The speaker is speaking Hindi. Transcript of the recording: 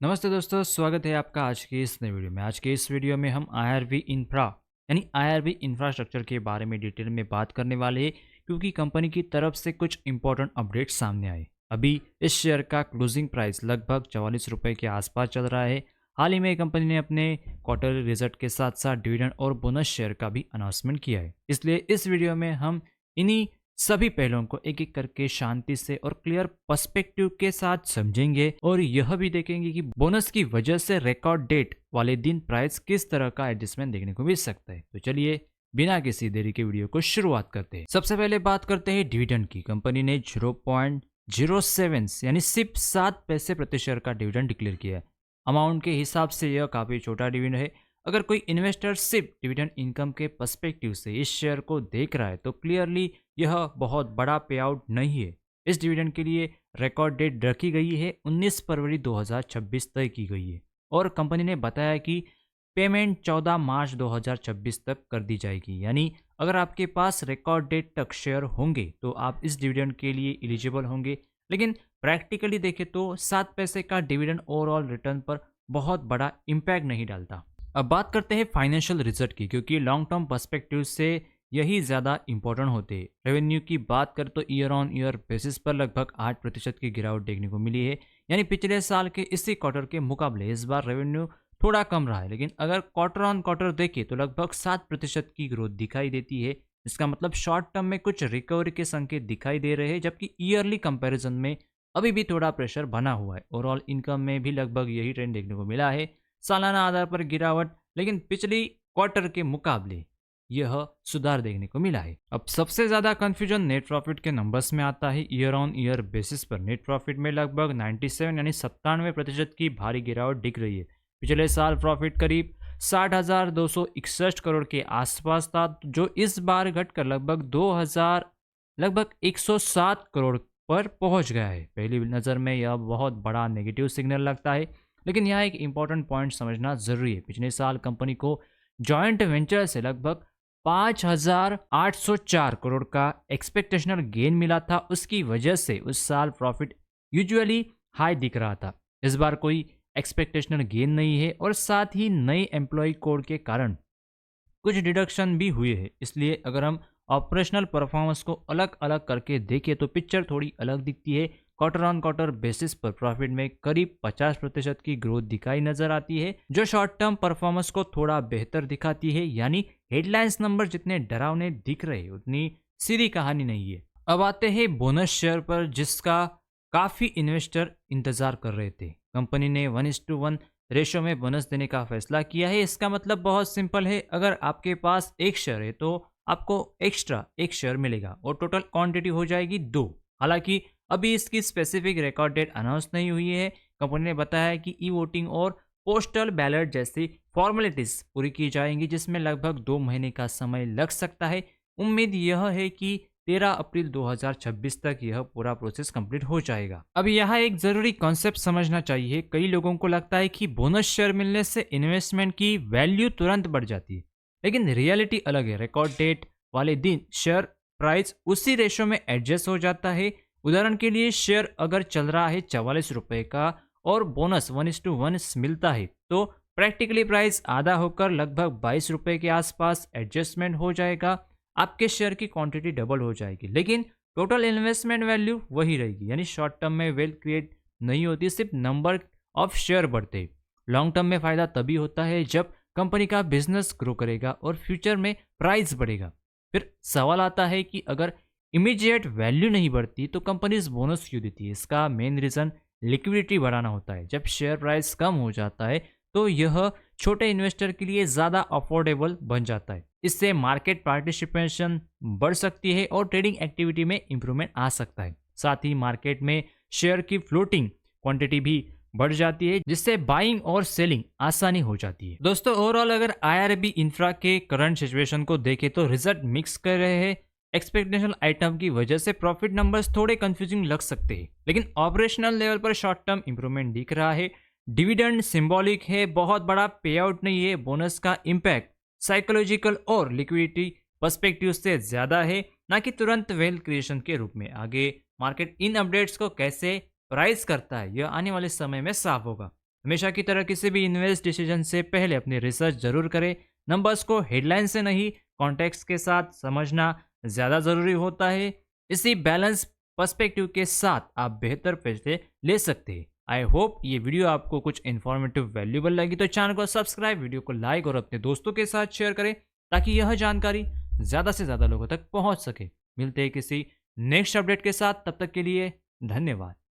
नमस्ते दोस्तों, स्वागत है आपका आज की इस नई वीडियो में। आज के इस वीडियो में हम आईआरबी इंफ्रा यानी आईआरबी इंफ्रास्ट्रक्चर के बारे में डिटेल में बात करने वाले हैं, क्योंकि कंपनी की तरफ से कुछ इंपॉर्टेंट अपडेट्स सामने आए। अभी इस शेयर का क्लोजिंग प्राइस लगभग 44 रुपये के आसपास चल रहा है। हाल ही में कंपनी ने अपने क्वार्टरली रिजल्ट के साथ साथ डिविडेंड और बोनस शेयर का भी अनाउंसमेंट किया है। इसलिए इस वीडियो में हम इन्हीं सभी पहलुओं को एक एक करके शांति से और क्लियर पर्सपेक्टिव के साथ समझेंगे और यह भी देखेंगे कि बोनस की वजह से रिकॉर्ड डेट वाले दिन प्राइस किस तरह का एडजस्टमेंट देखने को मिल सकता है। तो चलिए बिना किसी देरी के वीडियो को शुरुआत करते हैं। सबसे पहले बात करते हैं डिविडेंड की। कंपनी ने 0.07 यानी सिर्फ 7 पैसे प्रति शेयर का डिविडेंड डिक्लेयर किया है। अमाउंट के हिसाब से यह काफी छोटा डिविडेंड है। अगर कोई इन्वेस्टर सिर्फ डिविडेंड इनकम के पर्सपेक्टिव से इस शेयर को देख रहा है तो क्लियरली यह बहुत बड़ा पे आउट नहीं है। इस डिविडेंड के लिए रिकॉर्ड डेट रखी गई है 19 फरवरी 2026 तय की गई है और कंपनी ने बताया कि पेमेंट 14 मार्च 2026 तक कर दी जाएगी। यानी अगर आपके पास रिकॉर्ड डेट तक शेयर होंगे तो आप इस डिविडेंड के लिए एलिजिबल होंगे। लेकिन प्रैक्टिकली देखें तो 7 पैसे का डिविडेंड ओवरऑल रिटर्न पर बहुत बड़ा इम्पैक्ट नहीं डालता। अब बात करते हैं फाइनेंशियल रिजल्ट की, क्योंकि लॉन्ग टर्म पर्सपेक्टिव से यही ज़्यादा इंपॉर्टेंट होते हैं। रेवेन्यू की बात करें तो ईयर ऑन ईयर बेसिस पर लगभग 8% की गिरावट देखने को मिली है। यानी पिछले साल के इसी क्वार्टर के मुकाबले इस बार रेवेन्यू थोड़ा कम रहा है। लेकिन अगर क्वार्टर ऑन क्वार्टर देखें तो लगभग 7% की ग्रोथ दिखाई देती है। इसका मतलब शॉर्ट टर्म में कुछ रिकवरी के संकेत दिखाई दे रहे हैं, जबकि ईयरली कंपैरिजन में अभी भी थोड़ा प्रेशर बना हुआ है। ओवरऑल इनकम में भी लगभग यही ट्रेंड देखने को मिला है, सालाना आधार पर गिरावट, लेकिन पिछली क्वार्टर के मुकाबले यह सुधार देखने को मिला है। अब सबसे ज्यादा कंफ्यूजन नेट प्रॉफिट के नंबर्स में आता है। ईयर ऑन ईयर बेसिस पर नेट प्रॉफिट में लगभग 97 यानी 97% की भारी गिरावट दिख रही है। पिछले साल प्रॉफिट करीब 60,261 करोड़ के आसपास था, जो इस बार घटकर लगभग 107 करोड़ पर पहुंच गया है। पहली नज़र में यह बहुत बड़ा नेगेटिव सिग्नल लगता है, लेकिन यहाँ एक इंपॉर्टेंट पॉइंट समझना जरूरी है। पिछले साल कंपनी को जॉइंट वेंचर से लगभग 5,804 करोड़ का एक्सपेक्टेशनल गेन मिला था। उसकी वजह से उस साल प्रॉफिट यूजुअली हाई दिख रहा था। इस बार कोई एक्सपेक्टेशनल गेन नहीं है और साथ ही नई एम्प्लॉय कोड के कारण कुछ डिडक्शन भी हुए हैं। इसलिए अगर हम ऑपरेशनल परफॉर्मेंस को अलग अलग करके देखें तो पिक्चर थोड़ी अलग दिखती है। क्वार्टर ऑन क्वार्टर बेसिस पर प्रॉफिट में करीब 50% की ग्रोथ दिखाई नजर आती है, जो शॉर्ट टर्म परफॉर्मेंस को थोड़ा बेहतर दिखाती है। यानी हेडलाइंस नंबर जितने डरावने दिख रहे हैं उतनी सीधी कहानी नहीं है। अब आते हैं बोनस शेयर पर, जिसका काफी इन्वेस्टर इंतजार कर रहे थे। कंपनी ने 1:1 रेशो में बोनस देने का फैसला किया है। इसका मतलब बहुत सिंपल है, अगर आपके पास एक शेयर है तो आपको एक्स्ट्रा एक शेयर मिलेगा और टोटल क्वांटिटी हो जाएगी 2। हालांकि अभी इसकी स्पेसिफिक रिकॉर्ड डेट अनाउंस नहीं हुई है। कंपनी ने बताया कि ई वोटिंग और पोस्टल बैलेट जैसी फॉर्मेलिटीज पूरी की जाएंगी, जिसमें लगभग 2 महीने का समय लग सकता है। उम्मीद यह है कि 13 अप्रैल 2026 तक यह पूरा प्रोसेस कंप्लीट हो जाएगा। अब यहाँ एक जरूरी कॉन्सेप्ट समझना चाहिए। कई लोगों को लगता है कि बोनस शेयर मिलने से इन्वेस्टमेंट की वैल्यू तुरंत बढ़ जाती है, लेकिन रियलिटी अलग है। रिकॉर्ड डेट वाले दिन शेयर प्राइस उसी रेशो में एडजस्ट हो जाता है। उदाहरण के लिए शेयर अगर चल रहा है 44 रुपए का और बोनस 1:1 मिलता है तो प्रैक्टिकली प्राइस आधा होकर लगभग 22 रुपए के आसपास एडजस्टमेंट हो जाएगा। आपके शेयर की क्वांटिटी डबल हो जाएगी, लेकिन टोटल इन्वेस्टमेंट वैल्यू वही रहेगी। यानी शॉर्ट टर्म में वेल्थ क्रिएट नहीं होती, सिर्फ नंबर ऑफ शेयर बढ़ते। लॉन्ग टर्म में फायदा तभी होता है जब कंपनी का बिजनेस ग्रो करेगा और फ्यूचर में प्राइस बढ़ेगा। फिर सवाल आता है कि अगर इमीडिएट वैल्यू नहीं बढ़ती तो कंपनीज बोनस क्यों देती है। इसका मेन रीजन लिक्विडिटी बढ़ाना होता है। जब शेयर प्राइस कम हो जाता है तो यह छोटे इन्वेस्टर के लिए ज़्यादा अफोर्डेबल बन जाता है। इससे मार्केट पार्टिसिपेशन बढ़ सकती है और ट्रेडिंग एक्टिविटी में इंप्रूवमेंट आ सकता है। साथ ही मार्केट में शेयर की फ्लोटिंग क्वांटिटी भी बढ़ जाती है, जिससे बाइंग और सेलिंग आसानी हो जाती है। दोस्तों, ओवरऑल अगर आईआरबी इंफ्रा के करंट सिचुएशन को देखें तो रिजल्ट मिक्स कर रहे हैं। एक्सपेक्टेशन आइटम की वजह से प्रॉफिट नंबर्स थोड़े कंफ्यूजिंग लग सकते हैं, लेकिन ऑपरेशनल लेवल पर शॉर्ट टर्म इंप्रूवमेंट दिख रहा है। डिविडेंड सिंबॉलिक है, बहुत बड़ा पे आउट नहीं है। बोनस का इम्पैक्ट साइकोलॉजिकल और लिक्विडिटी पर्सपेक्टिव से ज्यादा है, ना कि तुरंत वेल्थ क्रिएशन के रूप में। आगे मार्केट इन अपडेट्स को कैसे प्राइस करता है यह आने वाले समय में साफ होगा। हमेशा की तरह किसी भी इन्वेस्ट डिसीजन से पहले अपनी रिसर्च जरूर करें। नंबर्स को हेडलाइन से नहीं, कॉन्टेक्स्ट के साथ समझना ज़्यादा ज़रूरी होता है। इसी बैलेंस पर्सपेक्टिव के साथ आप बेहतर फैसले ले सकते हैं। आई होप ये वीडियो आपको कुछ इन्फॉर्मेटिव वैल्यूबल लगी तो चैनल को सब्सक्राइब, वीडियो को लाइक और अपने दोस्तों के साथ शेयर करें ताकि यह जानकारी ज़्यादा से ज़्यादा लोगों तक पहुंच सके। मिलते हैं किसी नेक्स्ट अपडेट के साथ, तब तक के लिए धन्यवाद।